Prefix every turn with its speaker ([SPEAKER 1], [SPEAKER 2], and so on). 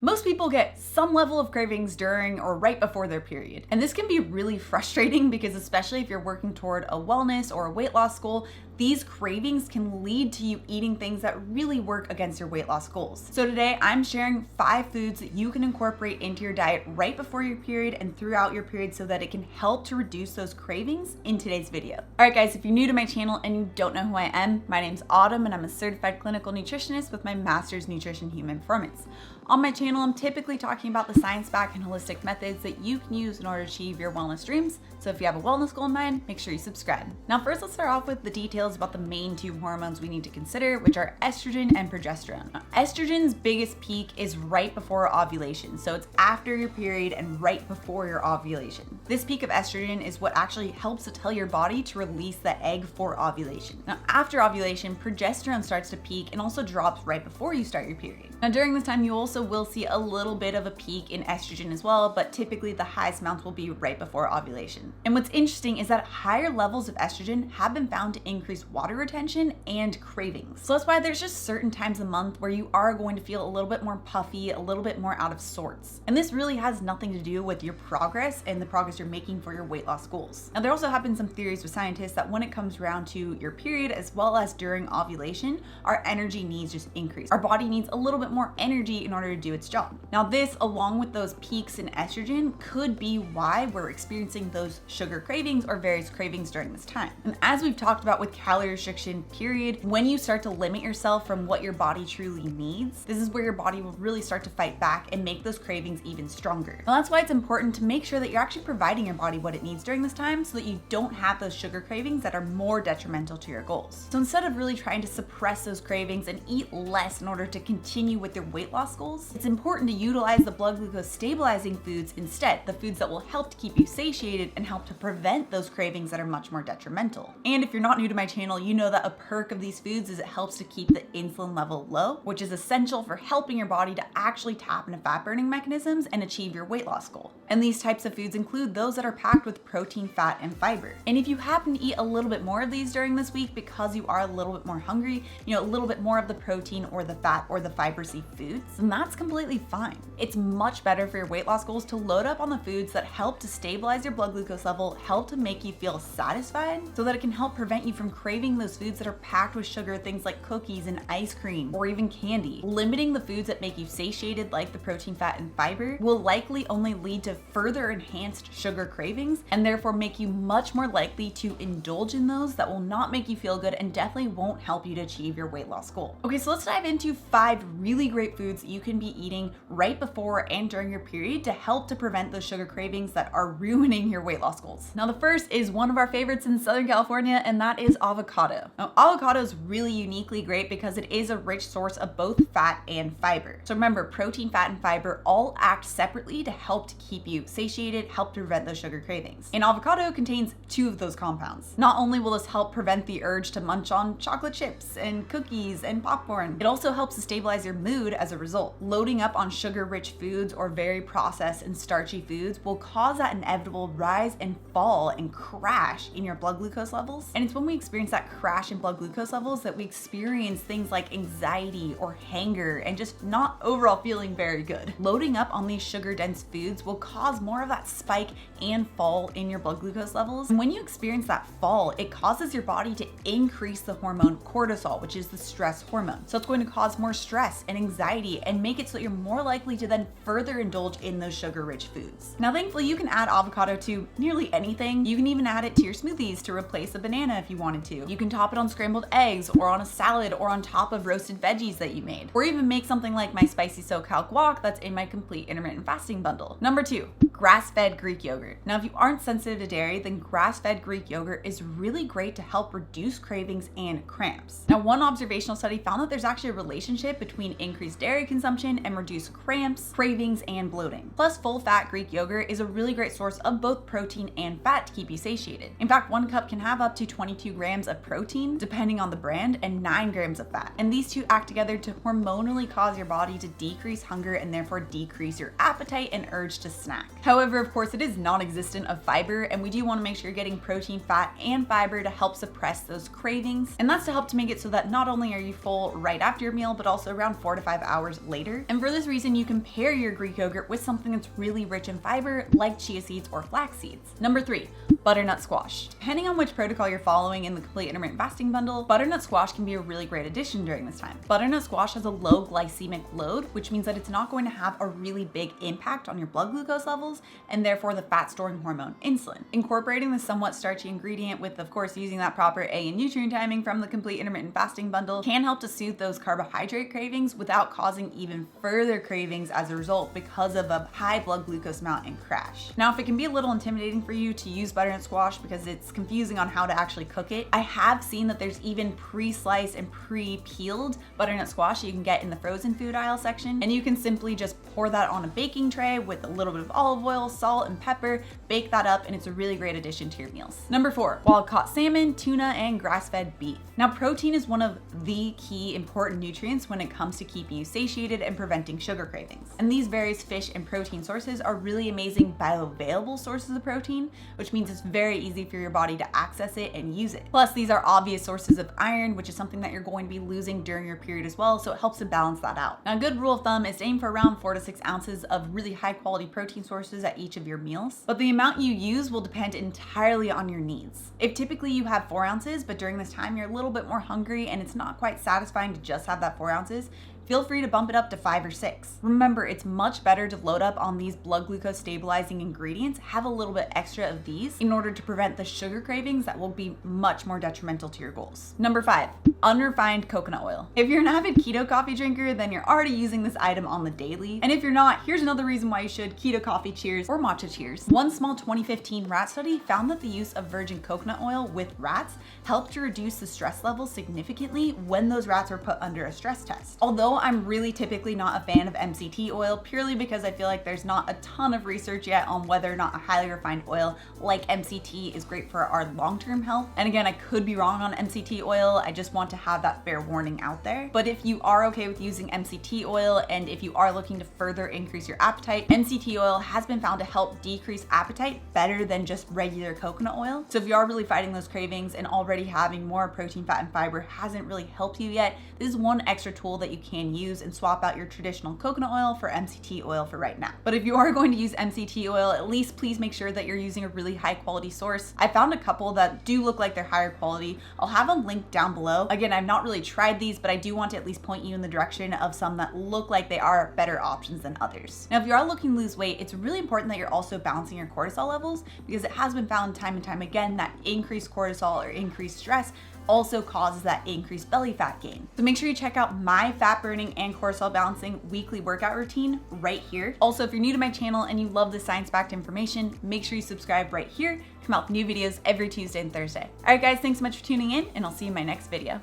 [SPEAKER 1] Most people get some level of cravings during or right before their period. And this can be really frustrating because especially if you're working toward a wellness or a weight loss goal, these cravings can lead to you eating things that really work against your weight loss goals. So today I'm sharing 5 foods that you can incorporate into your diet right before your period and throughout your period so that it can help to reduce those cravings in today's video. All right guys, if you're new to my channel and you don't know who I am, my name's Autumn and I'm a certified clinical nutritionist with my master's nutrition human performance. On my channel, I'm typically talking about the science-backed and holistic methods that you can use in order to achieve your wellness dreams. So if you have a wellness goal in mind, make sure you subscribe. Now first, let's start off with the details about the main 2 hormones we need to consider, which are estrogen and progesterone. Now, estrogen's biggest peak is right before ovulation. So it's after your period and right before your ovulation. This peak of estrogen is what actually helps to tell your body to release the egg for ovulation. Now after ovulation, progesterone starts to peak and also drops right before you start your period. Now during this time, you also will see a little bit of a peak in estrogen as well, but typically the highest amounts will be right before ovulation. And what's interesting is that higher levels of estrogen have been found to increase water retention and cravings. So that's why there's just certain times a month where you are going to feel a little bit more puffy, a little bit more out of sorts. And this really has nothing to do with your progress and the progress you're making for your weight loss goals. Now there also have been some theories with scientists that when it comes around to your period as well as during ovulation, our energy needs just increase. Our body needs a little bit more energy in order to do its job. Now this, along with those peaks in estrogen, could be why we're experiencing those sugar cravings or various cravings during this time. And as we've talked about with calorie restriction period, when you start to limit yourself from what your body truly needs, this is where your body will really start to fight back and make those cravings even stronger. Now that's why it's important to make sure that you're actually providing your body what it needs during this time so that you don't have those sugar cravings that are more detrimental to your goals. So instead of really trying to suppress those cravings and eat less in order to continue with your weight loss goals, it's important to utilize the blood glucose stabilizing foods instead, the foods that will help to keep you satiated and help to prevent those cravings that are much more detrimental. And if you're not new to my channel, you know that a perk of these foods is it helps to keep the insulin level low, which is essential for helping your body to actually tap into fat burning mechanisms and achieve your weight loss goal. And these types of foods include those that are packed with protein, fat, and fiber. And if you happen to eat a little bit more of these during this week because you are a little bit more hungry, a little bit more of the protein or the fat or the fiber-y foods, then that's completely fine. It's much better for your weight loss goals to load up on the foods that help to stabilize your blood glucose level, help to make you feel satisfied, so that it can help prevent you from craving those foods that are packed with sugar, things like cookies and ice cream or even candy. Limiting the foods that make you satiated, like the protein, fat, and fiber, will likely only lead to further enhanced sugar cravings and therefore make you much more likely to indulge in those that will not make you feel good and definitely won't help you to achieve your weight loss goal. Okay, so let's dive into 5 really great foods you can be eating right before and during your period to help to prevent those sugar cravings that are ruining your weight loss goals. Now the first is one of our favorites in Southern California, and that is avocado. Now avocado is really uniquely great because it is a rich source of both fat and fiber. So remember, protein, fat, and fiber all act separately to help to keep you satiated, help to prevent those sugar cravings. And avocado contains 2 of those compounds. Not only will this help prevent the urge to munch on chocolate chips and cookies and popcorn, it also helps to stabilize your mood as a result. Loading up on sugar-rich foods or very processed and starchy foods will cause that inevitable rise and fall and crash in your blood glucose levels. And it's when we experience that crash in blood glucose levels that we experience things like anxiety or hunger and just not overall feeling very good. Loading up on these sugar-dense foods will cause more of that spike and fall in your blood glucose levels. And when you experience that fall, it causes your body to increase the hormone cortisol, which is the stress hormone. So it's going to cause more stress and anxiety and make it so that you're more likely to then further indulge in those sugar-rich foods. Now, thankfully, you can add avocado to nearly anything. You can even add it to your smoothies to replace a banana if you wanted to. You can top it on scrambled eggs or on a salad or on top of roasted veggies that you made, or even make something like my spicy SoCal guac that's in my complete intermittent fasting bundle. Number 2, grass-fed Greek yogurt. Now, if you aren't sensitive to dairy, then grass-fed Greek yogurt is really great to help reduce cravings and cramps. Now, one observational study found that there's actually a relationship between increased dairy consumption and reduced cramps, cravings, and bloating. Plus, full-fat Greek yogurt is a really great source of both protein and fat to keep you satiated. In fact, 1 cup can have up to 22 grams of protein, depending on the brand, and 9 grams of fat. And these 2 act together to hormonally cause your body to decrease hunger and therefore decrease your appetite and urge to snack. However, of course, it is non-existent of fiber, and we do want to make sure you're getting protein, fat, and fiber to help suppress those cravings. And that's to help to make it so that not only are you full right after your meal, but also around 4 to 5 hours later. And for this reason, you can pair your Greek yogurt with something that's really rich in fiber, like chia seeds or flax seeds. Number 3, butternut squash. Depending on which protocol you're following in the complete intermittent fasting bundle, butternut squash can be a really great addition during this time. Butternut squash has a low glycemic load, which means that it's not going to have a really big impact on your blood glucose levels and therefore the fat storing hormone insulin. Incorporating the somewhat starchy ingredient with, of course, using that proper A and nutrient timing from the complete intermittent fasting bundle can help to soothe those carbohydrate cravings without causing even further cravings as a result because of a high blood glucose amount and crash. Now, if it can be a little intimidating for you to use butternut squash because it's confusing on how to actually cook it, I have seen that there's even pre-sliced and pre-peeled butternut squash you can get in the frozen food aisle section, and you can simply just pour that on a baking tray with a little bit of olive oil, salt, and pepper, bake that up, and it's a really great addition to your meals. Number 4, wild-caught salmon, tuna, and grass-fed beef. Now, protein is one of the key important nutrients when it comes to keeping you satiated and preventing sugar cravings. And these various fish and protein sources are really amazing bioavailable sources of protein, which means it's very easy for your body to access it and use it. Plus, these are obvious sources of iron, which is something that you're going to be losing during your period as well, so it helps to balance that out. Now, a good rule of thumb is to aim for around 4 to 6 ounces of really high quality protein sources at each of your meals, but the amount you use will depend entirely on your needs. If typically you have 4 ounces, but during this time you're a little bit more hungry and it's not quite satisfying to just have that 4 ounces, feel free to bump it up to 5 or 6. Remember, it's much better to load up on these blood glucose stabilizing ingredients, have a little bit extra of these in order to prevent the sugar cravings that will be much more detrimental to your goals. Number 5, unrefined coconut oil. If you're an avid keto coffee drinker, then you're already using this item on the daily. And if you're not, here's another reason why you should: keto coffee cheers or matcha cheers. One small 2015 rat study found that the use of virgin coconut oil with rats helped to reduce the stress levels significantly when those rats were put under a stress test. Although I'm really typically not a fan of MCT oil, purely because I feel like there's not a ton of research yet on whether or not a highly refined oil like MCT is great for our long-term health. And again, I could be wrong on MCT oil. I just want to have that fair warning out there. But if you are okay with using MCT oil, and if you are looking to further increase your appetite, MCT oil has been found to help decrease appetite better than just regular coconut oil. So if you are really fighting those cravings and already having more protein, fat, and fiber hasn't really helped you yet, this is one extra tool that you can use and swap out your traditional coconut oil for MCT oil for right now. But if you are going to use MCT oil, at least please make sure that you're using a really high quality source. I found a couple that do look like they're higher quality. I'll have a link down below. Again, I've not really tried these, but I do want to at least point you in the direction of some that look like they are better options than others. Now, if you are looking to lose weight, it's really important that you're also balancing your cortisol levels, because it has been found time and time again that increased cortisol or increased stress also causes that increased belly fat gain. So make sure you check out my fat burning and cortisol balancing weekly workout routine right here. Also, if you're new to my channel and you love the science-backed information, make sure you subscribe right here. Come out with new videos every Tuesday and Thursday. All right, guys, thanks so much for tuning in, and I'll see you in my next video.